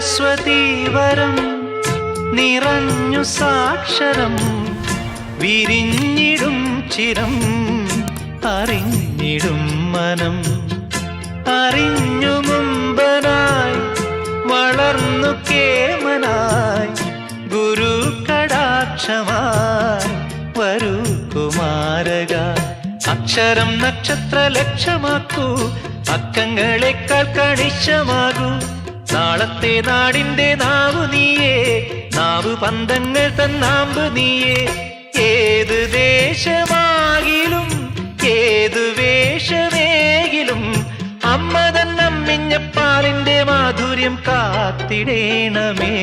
സരസ്വതീവരം നിറഞ്ഞു സാക്ഷരം വിരിഞ്ഞിടും ചിരം അറിഞ്ഞിടും മനം അറിഞ്ഞു മുമ്പനായി വളർന്നു കേമനായി ഗുരു കടാക്ഷമായി വരൂ കുമാരക അക്ഷരം നക്ഷത്ര ലക്ഷ്യമാക്കൂ അക്കങ്ങളെക്കാൾ കണിശമാകൂ നാളത്തെ നാടിന്റെ നാവു നീയേ നാവു പന്തങ്ങൾ തന്നാമ്പ് നീയേ ഏത് ദേശമാകിലും ഏതു വേഷമേകിലും അമ്മ തന്നമ്മിഞ്ഞ പാലിന്റെ മാധുര്യം കാത്തിടേണമേ.